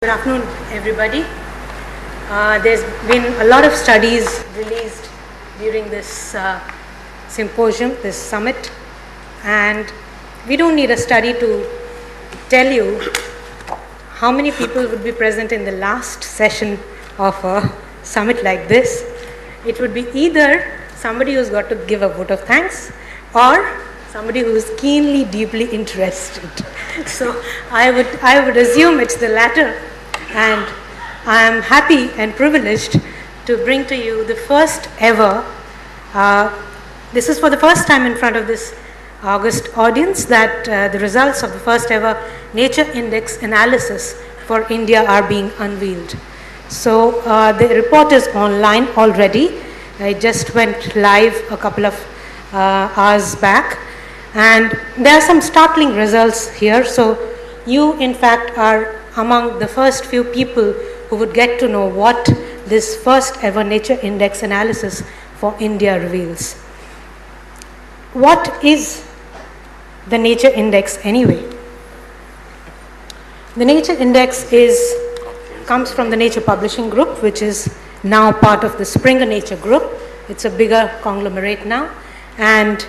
Good afternoon, everybody. There's been a lot of studies released during this symposium, this summit, and we don't need a study to tell you how many people would be present in the last session of a summit like this. It would be either somebody who's got to give a vote of thanks or somebody who is keenly, deeply interested. So I would assume it's the latter, and I am happy and privileged to bring to you the first ever, this is for the first time in front of this august audience, that the results of the first ever Nature Index analysis for India are being unveiled. So the report is online already. It just went live a couple of hours back. And there are some startling results here. So you, in fact, are among the first few people who would get to know what this first ever Nature Index analysis for India reveals. What is the Nature Index anyway? The Nature Index comes from the Nature Publishing Group, which is now part of the Springer Nature Group. It's a bigger conglomerate now. And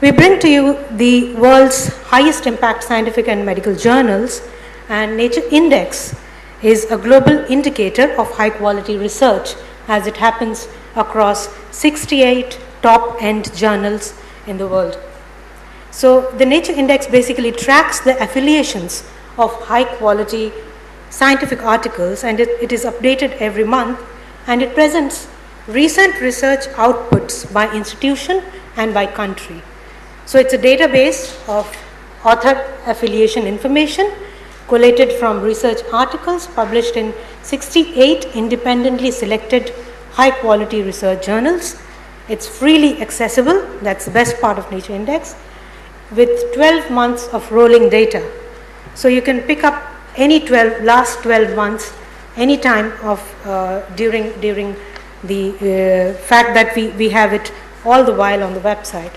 we bring to you the world's highest impact scientific and medical journals, and Nature Index is a global indicator of high quality research as it happens across 68 top-end journals in the world. So the Nature Index basically tracks the affiliations of high quality scientific articles, and it is updated every month, and it presents recent research outputs by institution and by country. So it's a database of author affiliation information collated from research articles published in 68 independently selected high quality research journals. It's freely accessible, that's the best part of Nature Index, with 12 months of rolling data. So you can pick up any last 12 months anytime of during the fact that we have it all the while on the website.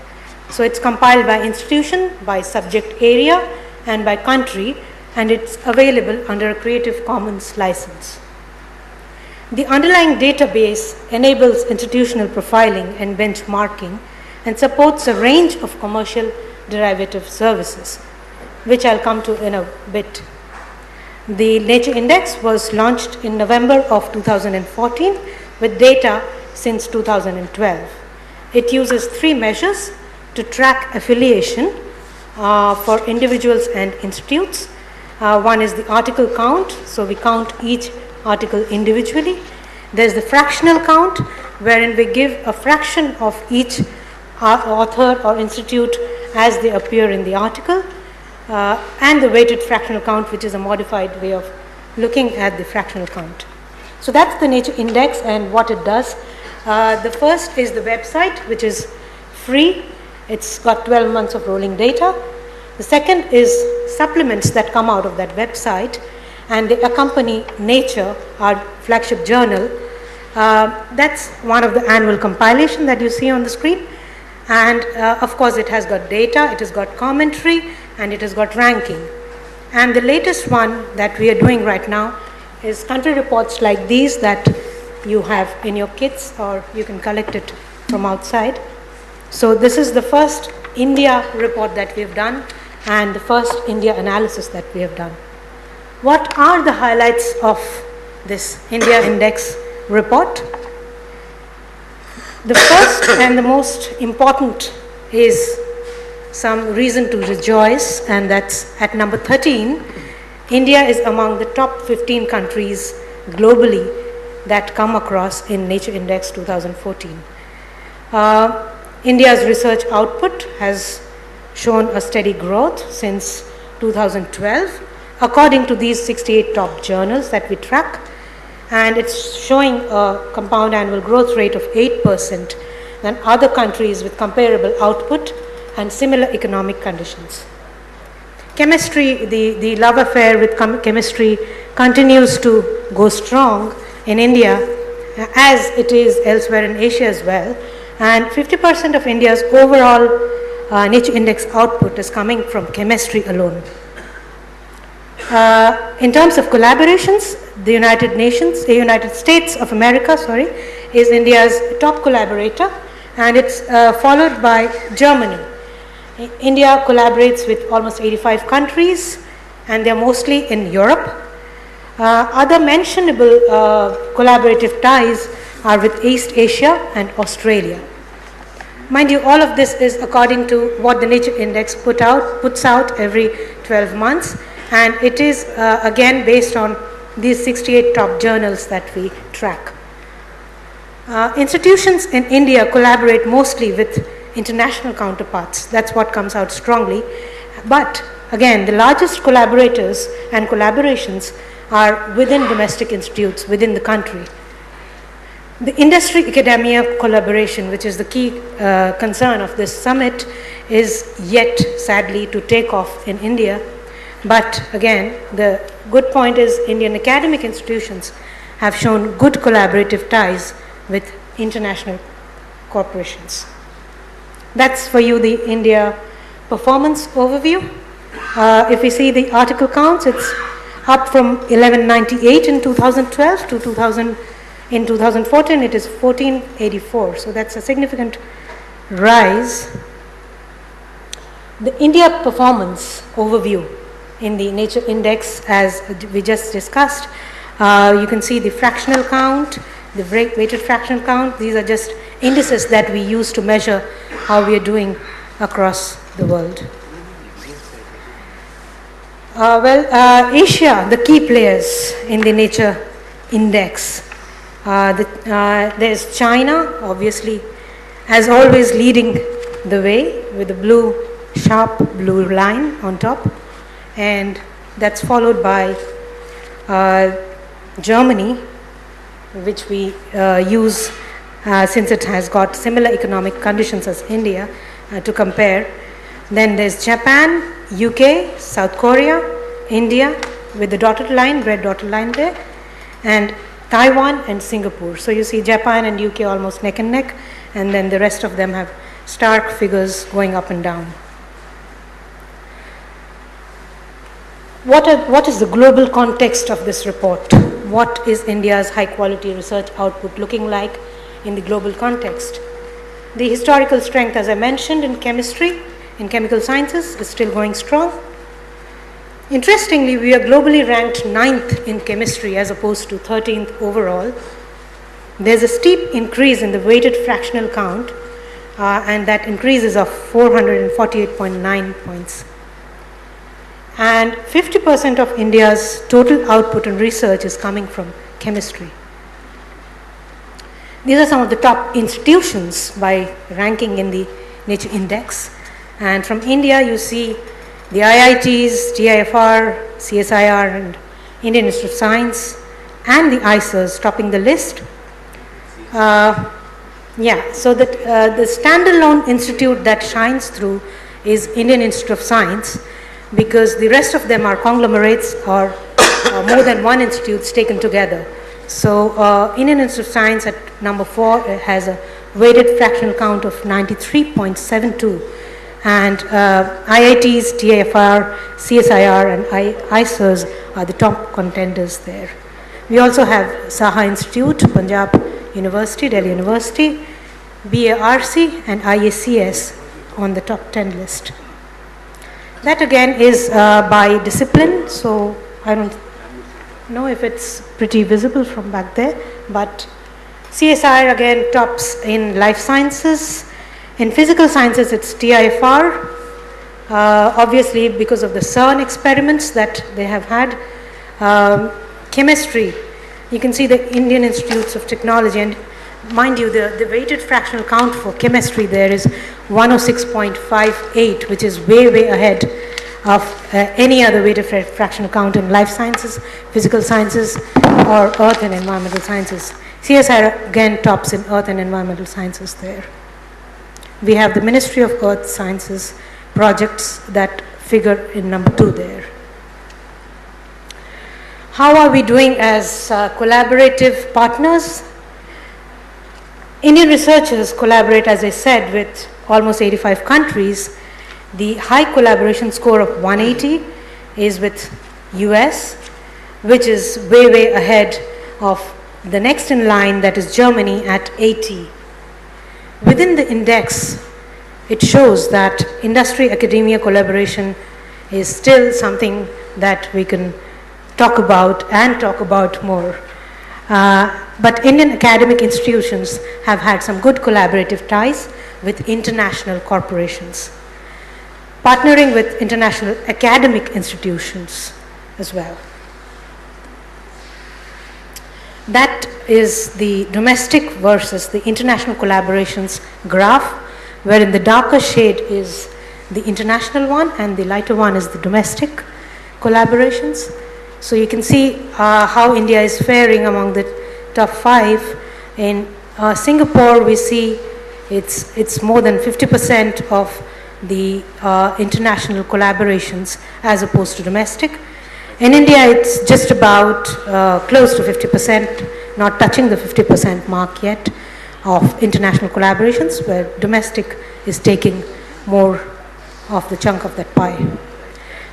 So it's compiled by institution, by subject area, and by country, and it's available under a Creative Commons license. The underlying database enables institutional profiling and benchmarking and supports a range of commercial derivative services, which I'll come to in a bit. The Nature Index was launched in November of 2014 with data since 2012. It uses 3 measures to track affiliation for individuals and institutes. One is the article count, so we count each article individually. There's the fractional count, wherein we give a fraction of each author or institute as they appear in the article, and the weighted fractional count, which is a modified way of looking at the fractional count. So that's the Nature Index and what it does. The first is the website, which is free. It's got 12 months of rolling data. The second is supplements that come out of that website, and they accompany Nature, our flagship journal. That's one of the annual compilation that you see on the screen. And of course, it has got data, it has got commentary, and it has got ranking. And the latest one that we are doing right now is country reports like these that you have in your kits, or you can collect it from outside. So this is the first India report that we have done, and the first India analysis that we have done. What are the highlights of this India Index report? The first and the most important is some reason to rejoice, and that's at number 13. India is among the top 15 countries globally that come across in Nature Index 2014. India's research output has shown a steady growth since 2012 according to these 68 top journals that we track, and it's showing a compound annual growth rate of 8% than other countries with comparable output and similar economic conditions. Chemistry, the love affair with chemistry continues to go strong in India, as it is elsewhere in Asia as well. And 50% of India's overall Nature Index output is coming from chemistry alone. In terms of collaborations, the United States of America, is India's top collaborator, and it's followed by Germany. India collaborates with almost 85 countries, and they're mostly in Europe. Other mentionable collaborative ties are with East Asia and Australia. Mind you, all of this is according to what the Nature Index puts out every 12 months, and it is again based on these 68 top journals that we track. Institutions in India collaborate mostly with international counterparts. That's what comes out strongly. But again, the largest collaborators and collaborations are within domestic institutes within the country. The industry-academia collaboration, which is the key concern of this summit, is yet sadly to take off in India. But again, the good point is Indian academic institutions have shown good collaborative ties with international corporations. That's for you the India performance overview. If we see the article counts, it's up from 1198 in 2012 to in 2014 it is 1484. So that's a significant rise. The India performance overview in the Nature Index, as we just discussed, you can see the fractional count, the weighted fractional count. These are just indices that we use to measure how we are doing across the world. Asia, the key players in the Nature Index. There's China, obviously, as always leading the way with the sharp blue line on top, and that's followed by Germany, which we use since it has got similar economic conditions as India to compare. Then there's Japan, UK, South Korea, India with the dotted line, red dotted line there, and Taiwan and Singapore. So you see Japan and UK almost neck and neck, and then the rest of them have stark figures going up and down. What is the global context of this report? What is India's high quality research output looking like in the global context? The historical strength, as I mentioned, in chemistry, in chemical sciences, is still going strong. Interestingly, we are globally ranked 9th in chemistry as opposed to 13th overall. There's a steep increase in the weighted fractional count, and that increase is of 448.9 points. And 50% of India's total output in research is coming from chemistry. These are some of the top institutions by ranking in the Nature Index. And from India, you see the IITs, TIFR, CSIR, and Indian Institute of Science, and the ICERs topping the list. So the standalone institute that shines through is Indian Institute of Science, because the rest of them are conglomerates or more than one institutes taken together. So Indian Institute of Science at number 4 has a weighted fractional count of 93.72, and IITs, TIFR, CSIR, and ICERs are the top contenders there. We also have Saha Institute, Punjab University, Delhi University, BARC, and IACS on the top 10 list. That again is by discipline, so I don't know if it's pretty visible from back there, but CSIR again tops in life sciences. In physical sciences, it's TIFR, obviously because of the CERN experiments that they have had. Chemistry, you can see the Indian Institutes of Technology, and mind you, the weighted fractional count for chemistry there is 106.58, which is way ahead of any other weighted fractional count in life sciences, physical sciences, or earth and environmental sciences. CSIR again tops in earth and environmental sciences there. We have the Ministry of Earth Sciences projects that figure in number 2 there. How are we doing as collaborative partners? Indian researchers collaborate, as I said, with almost 85 countries. The high collaboration score of 180 is with US, which is way, way ahead of the next in line, that is Germany, at 80. Within the index, it shows that industry-academia collaboration is still something that we can talk about and talk about more. But Indian academic institutions have had some good collaborative ties with international corporations, partnering with international academic institutions as well. That is the domestic versus the international collaborations graph, wherein the darker shade is the international one and the lighter one is the domestic collaborations. So you can see how India is faring among the top 5. In Singapore, we see it's more than 50% of the international collaborations as opposed to domestic. In India, it's just about close to 50%, not touching the 50% mark yet of international collaborations, where domestic is taking more of the chunk of that pie.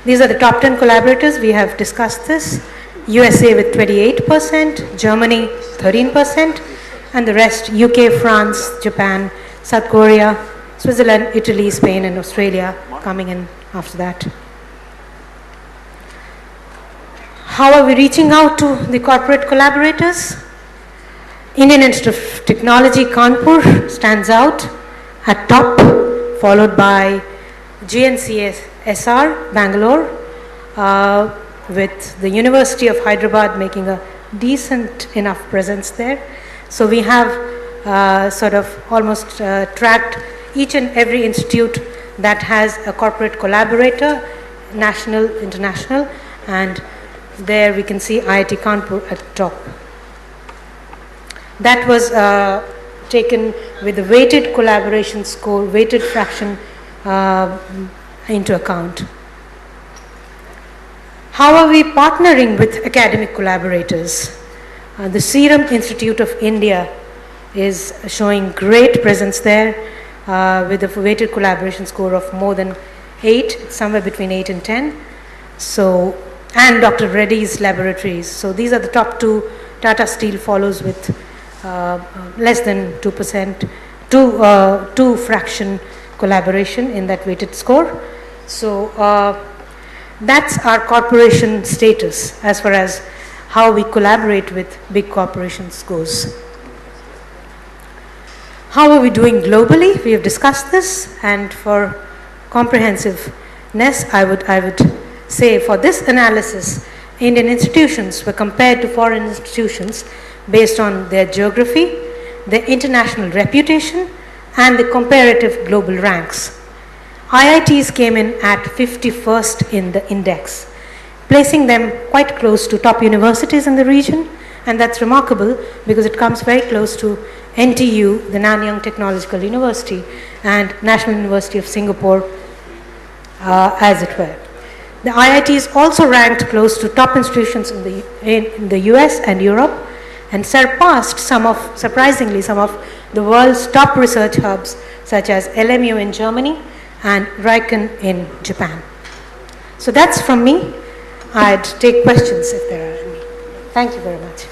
These are the top 10 collaborators. We have discussed this. USA with 28%, Germany 13%, and the rest UK, France, Japan, South Korea, Switzerland, Italy, Spain, and Australia coming in after that. How are we reaching out to the corporate collaborators? Indian Institute of Technology, Kanpur stands out at top, followed by GNCSR, Bangalore, with the University of Hyderabad making a decent enough presence there. So we have sort of almost tracked each and every institute that has a corporate collaborator, national, international, and there we can see IIT Kanpur at the top. That was taken with the weighted collaboration score, weighted fraction into account. How are we partnering with academic collaborators? The Serum Institute of India is showing great presence there with a weighted collaboration score of more than 8, somewhere between 8 and 10. So, and Dr. Reddy's laboratories. So these are the top 2. Tata Steel follows with less than 2%, 2 fraction collaboration in that weighted score. So that's our corporation status as far as how we collaborate with big corporations goes. How are we doing globally? We have discussed this, and for comprehensiveness, I would say for this analysis, Indian institutions were compared to foreign institutions based on their geography, their international reputation, and the comparative global ranks. IITs came in at 51st in the index, placing them quite close to top universities in the region, and that's remarkable because it comes very close to NTU, the Nanyang Technological University, and National University of Singapore, as it were. The IITs also ranked close to top institutions in the US and Europe, and surpassed surprisingly, some of the world's top research hubs, such as LMU in Germany and Riken in Japan. So that's from me. I'd take questions if there are any. Thank you very much.